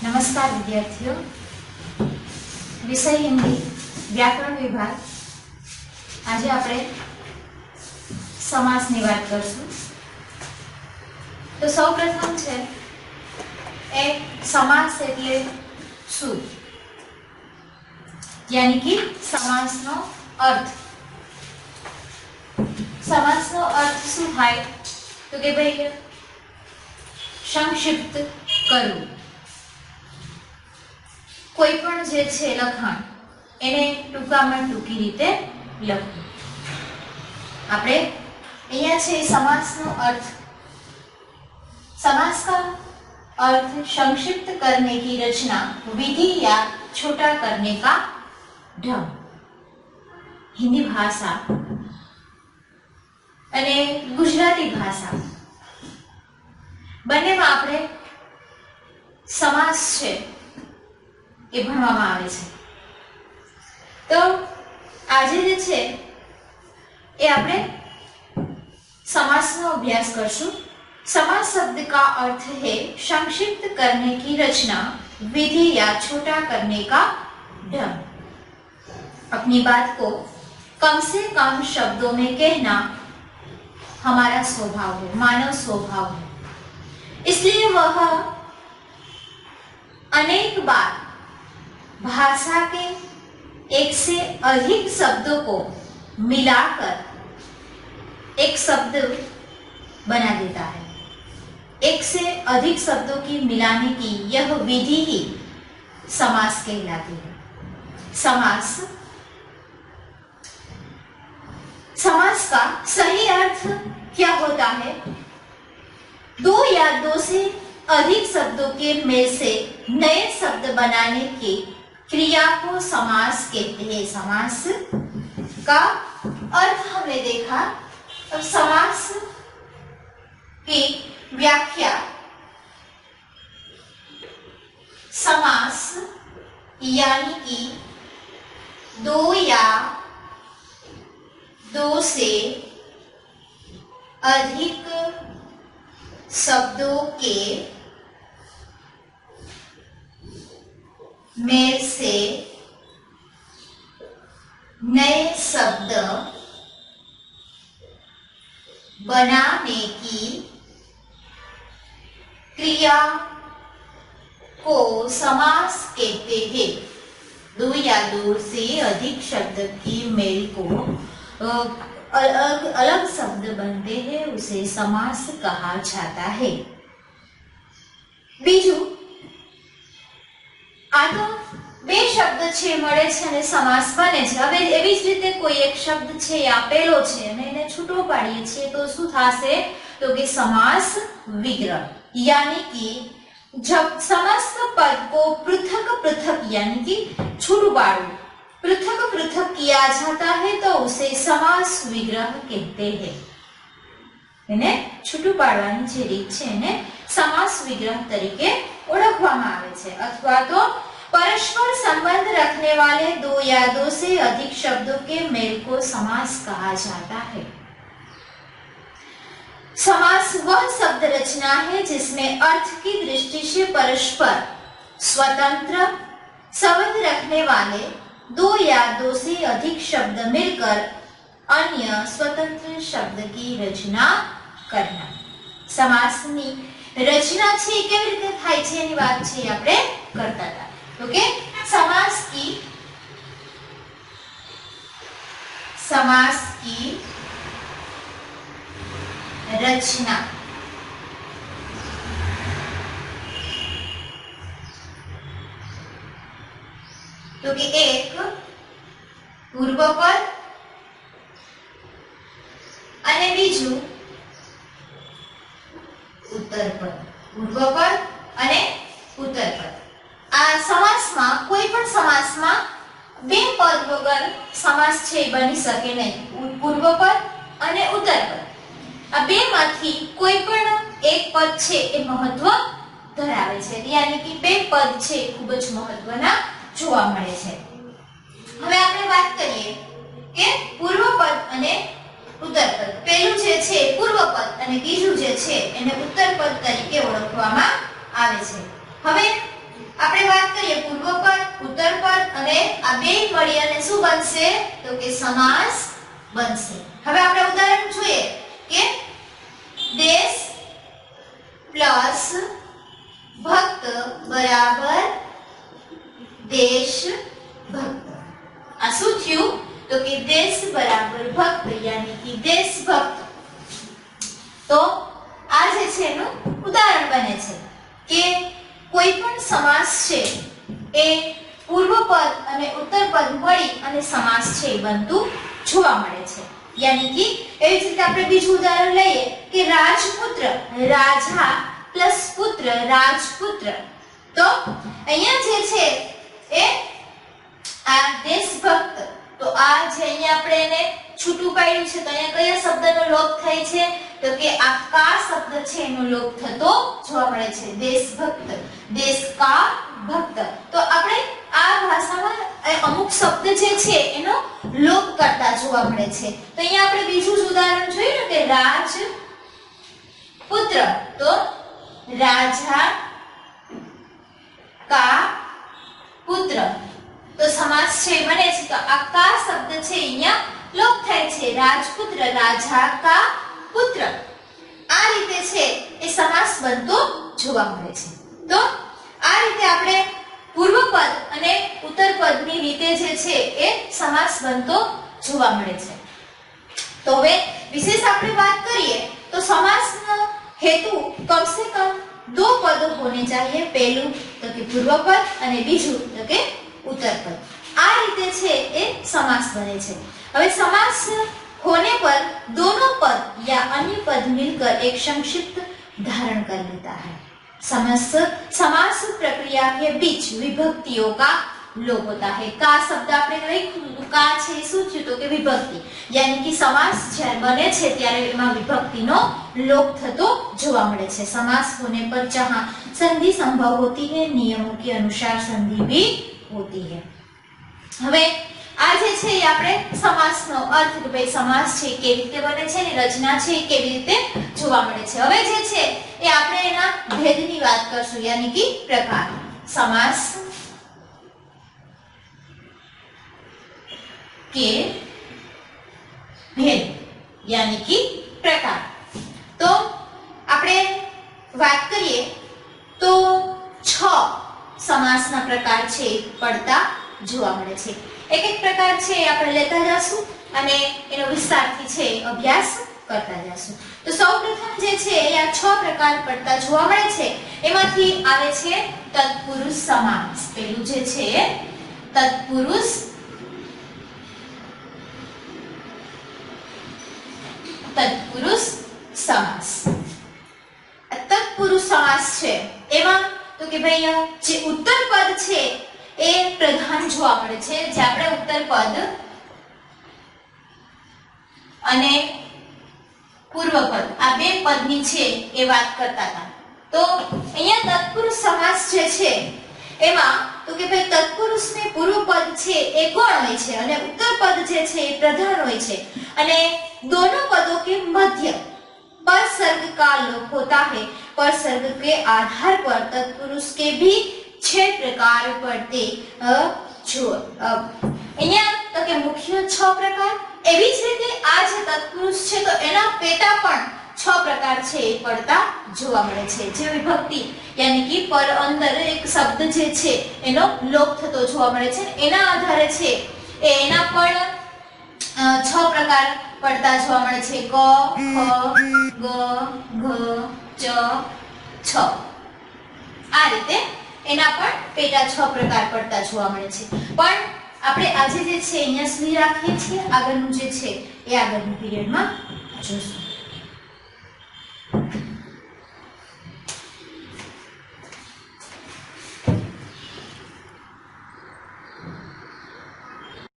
नमस्कार विद्यार्थियों, विषय हिंदी व्याकरण विभाग। आज आपणे समासनी वात करशुं। तो सौप्रथम छे एक समास एटले शुं, यानी कि समासनो अर्थ। समासनो अर्थ शुं थाय तो के भाई संक्षिप्त करवुं। कोई पण जे छे लखाण एने टूंकामां टूंकी रीते लखવું। આપણે અહીંયા છે समासનો अर्थ। समास का अर्थ संक्षिप्त करने की रचना, विधि या छोटा करने का ढंग। हिंदी भाषा અને ગુજરાતી ભાષા બંનેમાં આપણે સમાસ છે એ ભણવામાં આવે છે। તો આજે જે છે એ આપણે समासનો अभ्यास करशुं। समास शब्द का अर्थ है संक्षिप्त करने की रचना, विधि या छोटा करने का ढंग। अपनी बात को कम से कम शब्दों में कहना हमारा स्वभाव है, मानव स्वभाव है। इसलिए वह अनेक बार भाषा के एक से अधिक शब्दों को मिलाकर एक शब्द बना देता है। एक से अधिक शब्दों की मिलाने की यह विधि ही समास कहलाती है। समास का सही अर्थ क्या होता है? दो या दो से अधिक शब्दों के मेल से नए शब्द बनाने की क्रिया को समास कहते हैं। समास का अर्थ हमने देखा। अब समास की व्याख्या, समास यानी कि दो या दो से अधिक शब्दों के मेल से नए शब्द बनाने की क्रिया को समास कहते हैं। दो या दो से अधिक शब्द की मेल को अलग शब्द बनते हैं, उसे समास कहा जाता है। बीजू आ तो બે શબ્દ છે મળે છે અને સમાસ બને છે। હવે એવી જ રીતે કોઈ એક શબ્દ છે આપેલો છે અને એને છૂટો પાડીએ છીએ તો શું થશે? તો કે समास विग्रह, यानी कि जब समस्त पद को पृथक पृथक यानी कि छूटू पाड़ू पृथक पृथक किया जाता है तो उसे समास विग्रह कहते हैं। એને છૂટું પાડવાની જે રીત છે એને સમાસ વિગ્રહ તરીકે ઓળખવામાં આવે છે। અથવા તો परस्पर संबंध रखने वाले दो या दो से अधिक शब्दों के मेल को समास कहा जाता है। समास वह शब्द रचना है जिसमें अर्थ की दृष्टि से परस्पर स्वतंत्र संबंध रखने वाले दो या दो से अधिक शब्द मिलकर अन्य स्वतंत्र शब्द की रचना करना। समासनी रचना છે કેવી રીતે થાય છે એની વાત છે આપણે કરતા હતા। ओके, समास की रचना तो कि एक पूर्व पद અને બીજું उत्तर पद। पूर्व पद અને उत्तर पद। आ समासમાં કોઈ પણ સમાસમાં બે પદ વગર સમાસ છે બની શકે નહીં। પૂર્વ પદ અને ઉત્તર પદ આ બેમાંથી કોઈ પણ એક પદ છે એ મહત્વ ધરાવે છે, यानी कि બે પદ છે ખૂબ જ મહત્વના જોવા મળે છે। હવે આપણે વાત કરીએ કે પૂર્વ પદ અને ઉત્તર પદ। પહેલું જે છે પૂર્વ પદ અને બીજું જે છે એને ઉત્તર પદ તરીકે ઓળખવામાં આવે છે। હવે અને આ બે મળી અને શું બનશે તો કે સમાસ બનશે. હવે આપણે ઉદાહરણ જોઈએ કે દેશ પ્લસ ભક્ત બરાબર દેશભક્ત. આ શું થયું તો કે દેશ બરાબર ભક્ત યાની કે દેશભક્ત. તો આ જે છે એનું ઉદાહરણ બને છે કે કોઈ પણ સમાસ છે એ પૂર્વ પદ અને ઉત્તર પદ મળી અને સમાસ છે એ બનતું જોવા મળે છે. યાની કે એવી જ રીતે આપણે બીજું ઉદાહરણ લઈએ કે રાજપુત્ર રાજા પ્લસ પુત્ર રાજપુત્ર. તો અહીંયા જે છે એ આ દેશભક્ત, તો આ જે અહીંયા આપણે એને છૂટું પાડ્યું છે તો અહીંયા કયા શબ્દનો લોપ થાય છે તો કે આ કા શબ્દ છે એનો લોપ થતો જોવા મળે છે. દેશભક્ત દેશ કા ભક્ત. તો આપણે આ ભાષામાં અમુક શબ્દ જે છે એનો લોપ કરતા જોવા મળે છે. તો અહીંયા આપણે બીજું જ ઉદાહરણ જોયું કે રાજ પુત્ર, તો રાજા કા પુત્ર. તો સમાસ છે બને છે તો આ કા શબ્દ છે અહીંયા લોપ થાય છે. રાજપુત્ર રાજા કા પુત્ર. આ રીતે છે એ સમાસ બનતો જોવા મળે છે. તો આ રીતે આપણે પૂર્વ પદ અને ઉત્તર પદની રીતે જે છે એ સમાસ બનતો જોવા મળે છે. તો હવે વિશેષ આપણે વાત કરીએ તો समासનો हेतु कम से कम दो पदों होने चाहिए. पहलू तो कि पूर्व पद અને બીજું તો કે उत्तर पद. આ રીતે છે એ સમાસ બને છે. હવે समास होने पर दोनों पद या अन्य पद मिलकर एक संक्षिप्त धारण कर लेता है. समास प्रक्रिया के बीच विभक्तियों का लोप होता है. का शब्द આપણે લખ્યું કા છે શું થયું તો કે વિભક્તિ, યાની કે સમાસ જ્યારે બને છે ત્યારે એમાં વિભક્તિનો લોપ થતો જોવા મળે છે. समास होने पर जहां संधि संभव होती है नियमों के अनुसार संधि भी होती है. હવે આ જે છે એ આપણે સમાસનો અર્થ કે ભાઈ સમાસ છે કેવી રીતે બને છે ને રચના છે કેવી રીતે જોવા મળે છે. હવે જે છે એ આપણે એના ભેદની વાત કરશું યાની કે પ્રકાર. સમાસ के भेद यानी कि प्रकार. तो આપણે વાત કરીએ તો 6 સમાસના પ્રકાર છે પડતા જોવા મળે છે. એક એક પ્રકાર છે આપણે લેતા જશું અને એનો વિસ્તારથી છે અભ્યાસ કરતા જશું. તો સૌપ્રથમ જે છે એ આ 6 પ્રકાર પડતા જોવા મળે છે. એમાંથી આવે છે તત્પુરુષ સમાસ. પહેલું જે છે તત્પુરુષ સમાસ. તત્પુરુષ સમાસ છે એમાં તો કે ભાઈ જે ઉત્તર પદ છે એ પ્રધાન જોવા મળે છે. જે આપણે ઉત્તર પદ અને પૂર્વ પદ આ બે પદની છે એ વાત કરતા હતા. તો અહીંયા તત્પુરુષ સમાસ જે છે એમાં તો કે ભાઈ તત્પુરુષને પૂર્વ પદ છે એ ગૌણ હોય છે અને ઉત્તર પદ જે છે એ પ્રધાન હોય છે અને दोनों पदों के मध्य पर सर्ग का लोप होता है. पर सर्ग के आधार पर तत्पुरुष के भी 6 प्रकार पड़ते जो અહીંયા તો કે મુખ્ય 6 પ્રકાર. એવી જ રીતે આ જે તત્પુરુષ છે તો એના પેટા પણ 6 પ્રકાર છે એ પડતા જોવા મળે છે. જે વિભક્તિ યાની કે પર અંદર એક શબ્દ જે છે એનો લોપ થતો જોવા મળે છે. એના આધારે છે એ એના પણ 6 પ્રકાર પડતા જોવા મળે છે. ક ખ ગ ઘ ચ છ. આ રીતે એના પણ પેટા 6 પ્રકાર પડતા જોવા મળે છે. પણ આપણે આજે જે છે અહીંયા સુધી રાખીએ છીએ. આગળનું જે છે એ આગળની પીરિયડમાં જોઈશું.